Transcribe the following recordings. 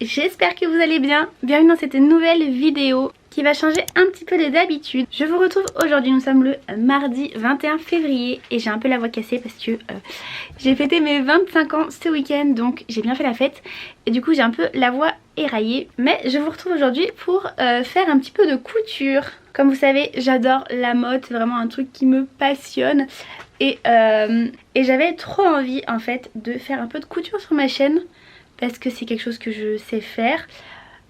j'espère que vous allez bien. Bienvenue dans cette nouvelle vidéo qui va changer un petit peu des d'habitude. Je vous retrouve aujourd'hui, nous sommes le mardi 21 février et j'ai un peu la voix cassée parce que j'ai fêté mes 25 ans ce week-end, donc j'ai bien fait la fête et du coup j'ai un peu la voix éraillée. Mais je vous retrouve aujourd'hui pour faire un petit peu de couture. Comme vous savez, j'adore la mode, c'est vraiment un truc qui me passionne et j'avais trop envie en fait de faire un peu de couture sur ma chaîne parce que c'est quelque chose que je sais faire.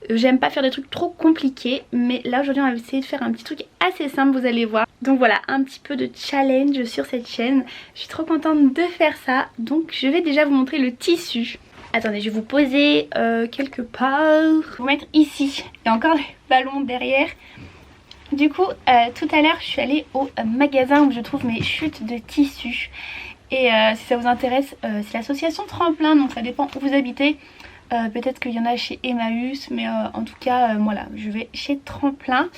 J'aime pas faire des trucs trop compliqués, mais là aujourd'hui on va essayer de faire un petit truc assez simple, vous allez voir. Donc voilà, un petit peu de challenge sur cette chaîne. Je suis trop contente de faire ça, donc je vais déjà vous montrer le tissu. Attendez, je vais vous poser quelque part. Je vais vous mettre ici, il y a encore les ballons derrière. Du coup, tout à l'heure je suis allée au magasin où je trouve mes chutes de tissu. Et si ça vous intéresse, c'est l'association Tremplin, donc ça dépend où vous habitez. Peut-être qu'il y en a chez Emmaüs, mais en tout cas voilà, je vais chez Tremplin.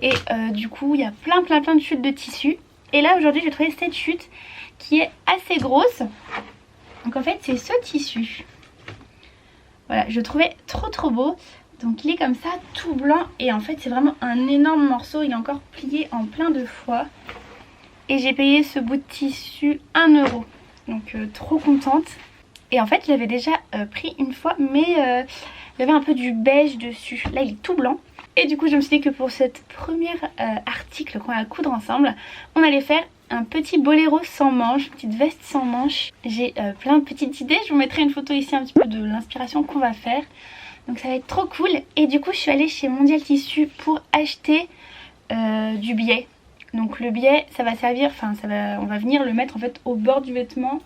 Et du coup il y a plein de chutes de tissu. Et là aujourd'hui j'ai trouvé cette chute qui est assez grosse. Donc en fait c'est ce tissu. Voilà, je le trouvais trop beau. Donc il est comme ça, tout blanc. Et en fait c'est vraiment un énorme morceau, il est encore plié en plein de fois. Et j'ai payé ce bout de tissu 1 €. Donc trop contente. Et en fait je l'avais déjà pris une fois, mais il y avait un peu du beige dessus. Là il est tout blanc. Et du coup je me suis dit que pour cette première article qu'on va coudre ensemble, on allait faire un petit boléro sans manches, une petite veste sans manches. J'ai plein de petites idées, je vous mettrai une photo ici un petit peu de l'inspiration qu'on va faire. Donc ça va être trop cool. Et du coup je suis allée chez Mondial Tissu pour acheter du biais. Donc le biais ça va servir, enfin on va venir le mettre en fait au bord du vêtement.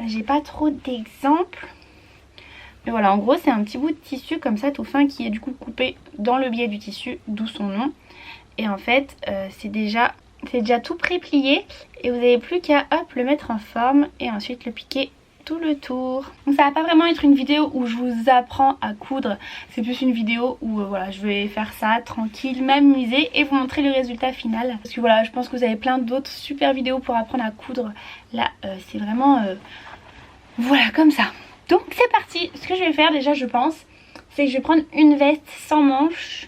J'ai pas trop d'exemples. Mais voilà, en gros c'est un petit bout de tissu comme ça tout fin qui est du coup coupé dans le biais du tissu, d'où son nom. Et en fait c'est déjà tout pré-plié et vous n'avez plus qu'à hop le mettre en forme et ensuite le piquer tout le tour. Donc ça va pas vraiment être une vidéo où je vous apprends à coudre, c'est plus une vidéo où voilà, je vais faire ça tranquille, m'amuser et vous montrer le résultat final. Parce que voilà, je pense que vous avez plein d'autres super vidéos pour apprendre à coudre. Là c'est vraiment voilà comme ça. Donc c'est parti. Ce que je vais faire déjà je pense, c'est que je vais prendre une veste sans manches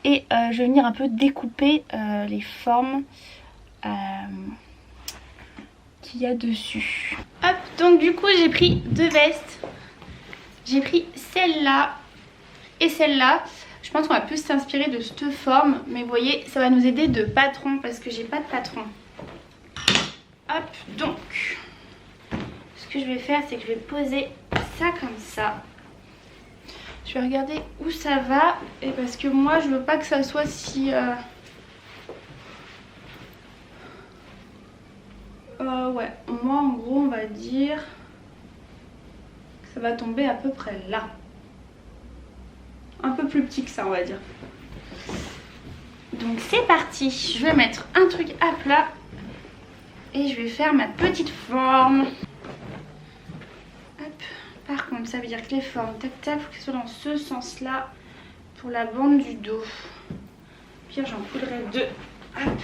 et je vais venir un peu découper les formes qu'il y a dessus. Hop, donc du coup j'ai pris deux vestes. J'ai pris celle-là et celle-là. Je pense qu'on va plus s'inspirer de cette forme, mais vous voyez ça va nous aider de patron parce que j'ai pas de patron. Hop, donc ce que je vais faire c'est que je vais poser ça comme ça. Je vais regarder où ça va et parce que moi je veux pas que ça soit si ouais, moi en gros on va dire que ça va tomber à peu près là. Un peu plus petit que ça on va dire. Donc c'est parti, je vais mettre un truc à plat et je vais faire ma petite forme. Hop. Par contre ça veut dire que les formes tac tac, il faut qu'elles soient dans ce sens là pour la bande du dos. Puis j'en coudrai deux. Hop.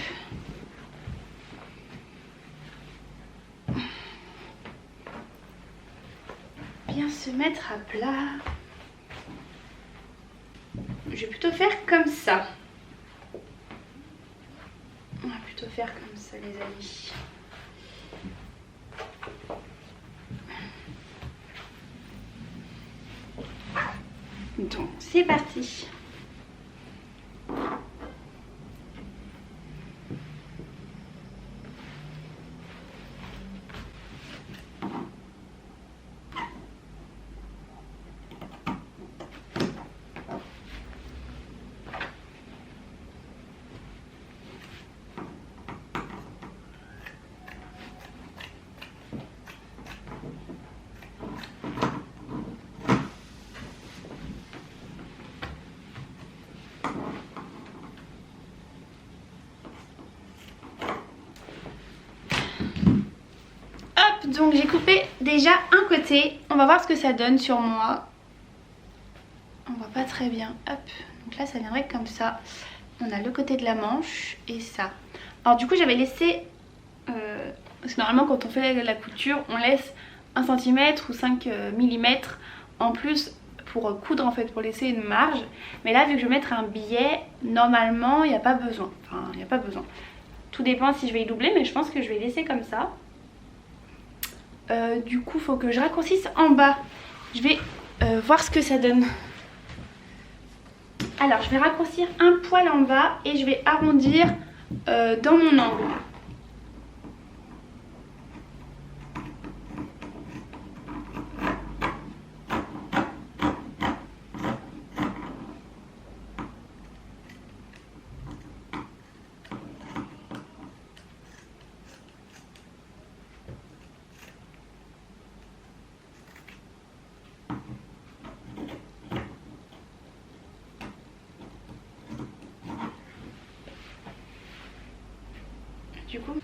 Bien se mettre à plat. Je vais plutôt faire comme ça. On va plutôt faire comme ça les amis. Donc c'est parti. Donc j'ai coupé déjà un côté, on va voir ce que ça donne sur moi. On voit pas très bien, hop, donc là ça viendrait comme ça. On a le côté de la manche et ça. Alors du coup j'avais laissé, parce que normalement quand on fait la couture on laisse 1 cm ou 5 mm en plus pour coudre en fait, pour laisser une marge. Mais là vu que je vais mettre un biais, normalement il n'y a pas besoin. Enfin il n'y a pas besoin. Tout dépend si je vais y doubler, mais je pense que je vais laisser comme ça. Du coup faut que je raccourcisse en bas. Je vais voir ce que ça donne. Alors je vais raccourcir un poil en bas et je vais arrondir dans mon angle. Du coup,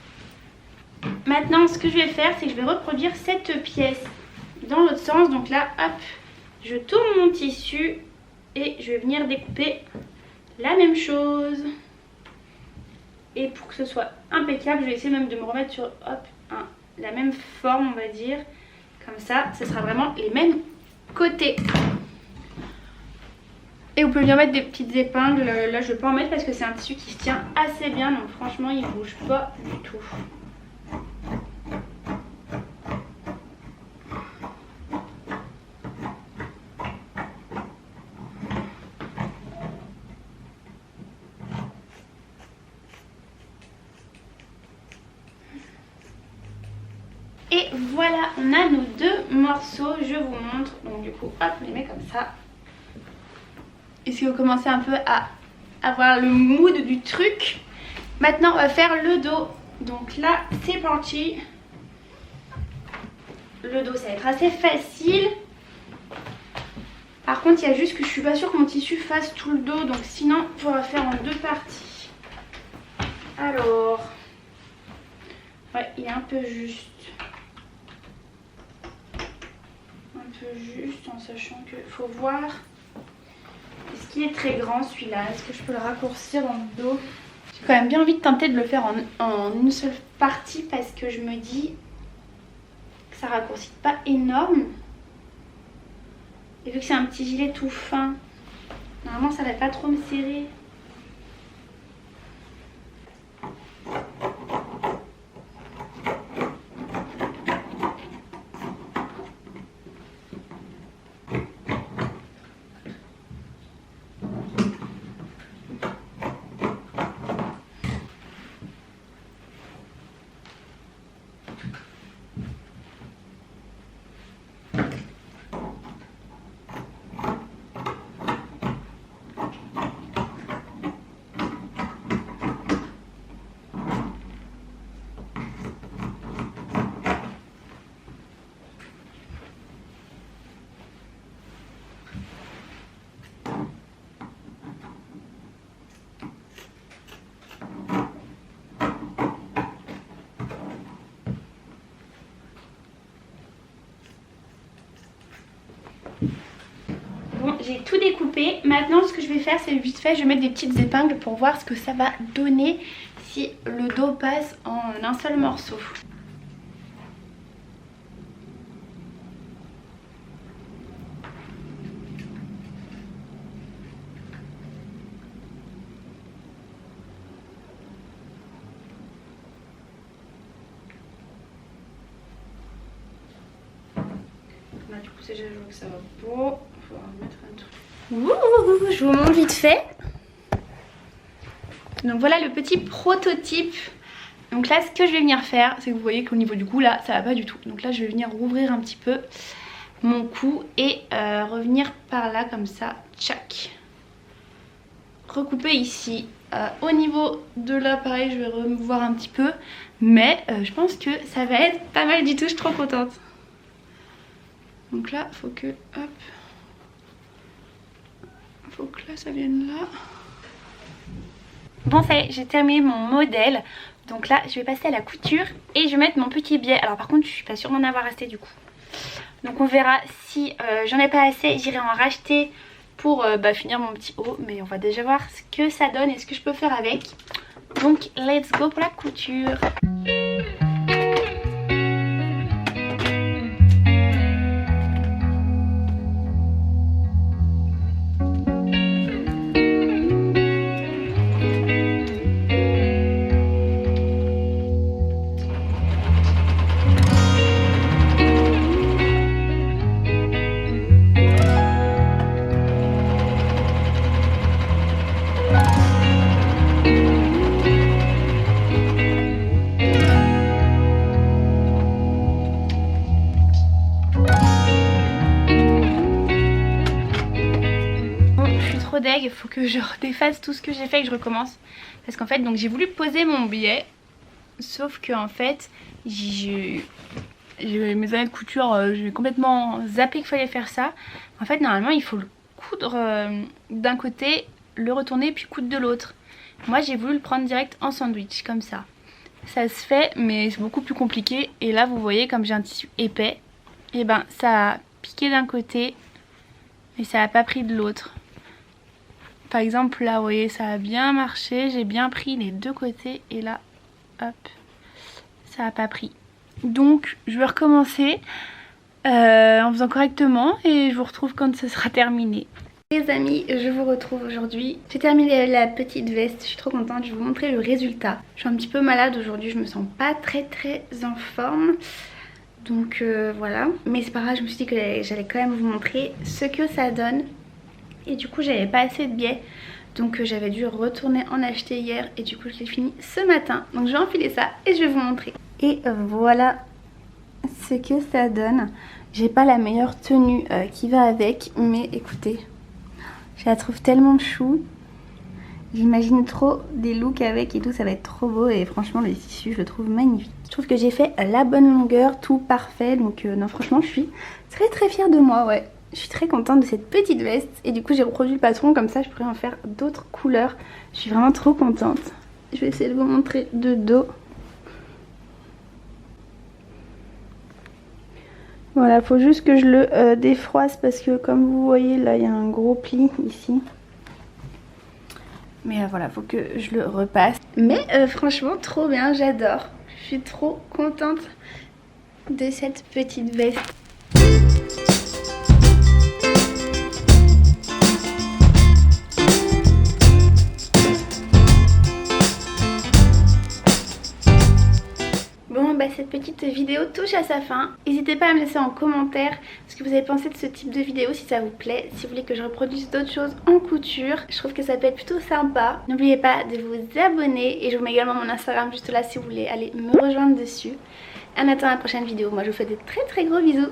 maintenant ce que je vais faire, c'est que je vais reproduire cette pièce dans l'autre sens. Donc là, hop, je tourne mon tissu et je vais venir découper la même chose. Et pour que ce soit impeccable, je vais essayer même de me remettre sur la même forme, on va dire. Comme ça, ce sera vraiment les mêmes côtés. Et vous pouvez bien mettre des petites épingles. Là je vais pas en mettre parce que c'est un tissu qui se tient assez bien. Donc franchement il bouge pas du tout. Et voilà, on a nos deux morceaux. Je vous montre. Donc du coup hop, on les met comme ça. Et si vous commencez un peu à avoir le mood du truc, maintenant on va faire le dos. Donc là c'est parti. Le dos ça va être assez facile. Par contre il y a juste que je suis pas sûre que mon tissu fasse tout le dos. Donc sinon on va faire en deux parties. Alors ouais, il est un peu juste. Un peu juste en sachant qu'il faut voir. Est-ce qu'il est très grand celui-là? Est-ce que je peux le raccourcir dans le dos? J'ai quand même bien envie de tenter de le faire en une seule partie parce que je me dis que ça raccourcit pas énorme. Et vu que c'est un petit gilet tout fin, normalement ça va pas trop me serrer. Bon, j'ai tout découpé. Maintenant, ce que je vais faire, c'est vite fait, je vais mettre des petites épingles pour voir ce que ça va donner si le dos passe en un seul morceau. Là, du coup, c'est déjà, je vois que ça va beau. Il faut mettre un truc. Ouh, je vous montre vite fait. Donc voilà le petit prototype. Donc là ce que je vais venir faire, c'est que vous voyez qu'au niveau du cou là ça va pas du tout. Donc là je vais venir rouvrir un petit peu mon cou et revenir par là comme ça, tchac. Recouper ici. Au niveau de là pareil je vais revoir un petit peu. Mais je pense que ça va être pas mal du tout, je suis trop contente. Donc là faut que, hop, faut que là ça vienne là. Bon ça y est, j'ai terminé mon modèle. Donc là je vais passer à la couture et je vais mettre mon petit biais. Alors par contre je suis pas sûre d'en avoir assez du coup. Donc on verra si j'en ai pas assez, j'irai en racheter pour finir mon petit haut. Mais on va déjà voir ce que ça donne et ce que je peux faire avec. Donc let's go pour la couture. trop deg, il faut que je redéfasse tout ce que j'ai fait et que je recommence. Parce qu'en fait donc j'ai voulu poser mon billet, sauf que en fait j'ai mes années de couture, j'ai complètement zappé qu'il fallait faire ça. En fait normalement il faut le coudre d'un côté, le retourner puis coudre de l'autre. Moi j'ai voulu le prendre direct en sandwich comme ça. Ça se fait mais c'est beaucoup plus compliqué. Et là vous voyez comme j'ai un tissu épais, et ben ça a piqué d'un côté mais ça n'a pas pris de l'autre. Par exemple là vous voyez ça a bien marché, j'ai bien pris les deux côtés et là hop ça n'a pas pris. Donc je vais recommencer en faisant correctement et je vous retrouve quand ce sera terminé. Les amis, je vous retrouve aujourd'hui. J'ai terminé la petite veste, je suis trop contente, je vais vous montrer le résultat. Je suis un petit peu malade aujourd'hui, je me sens pas très en forme. Donc voilà, mais c'est pas grave, je me suis dit que j'allais quand même vous montrer ce que ça donne. Et du coup j'avais pas assez de billets, donc j'avais dû retourner en acheter hier et du coup je l'ai fini ce matin. Donc je vais enfiler ça et je vais vous montrer. Et voilà ce que ça donne. J'ai pas la meilleure tenue qui va avec, mais écoutez, je la trouve tellement chou. J'imagine trop des looks avec et tout, ça va être trop beau. Et franchement le tissu je le trouve magnifique. Je trouve que j'ai fait la bonne longueur, tout parfait. Donc non franchement je suis très fière de moi, ouais. Je suis très contente de cette petite veste. Et du coup j'ai reproduit le patron, comme ça je pourrais en faire d'autres couleurs. Je suis vraiment trop contente. Je vais essayer de vous montrer de dos. Voilà, faut juste que je le défroisse parce que comme vous voyez là il y a un gros pli ici. Mais voilà, faut que je le repasse. Mais franchement trop bien, j'adore. Je suis trop contente de cette petite veste. Bon bah cette petite vidéo touche à sa fin. N'hésitez pas à me laisser en commentaire ce que vous avez pensé de ce type de vidéo, si ça vous plaît, si vous voulez que je reproduise d'autres choses en couture. Je trouve que ça peut être plutôt sympa. N'oubliez pas de vous abonner et je vous mets également mon Instagram juste là si vous voulez aller me rejoindre dessus. En attendant la prochaine vidéo, moi je vous fais des très gros bisous.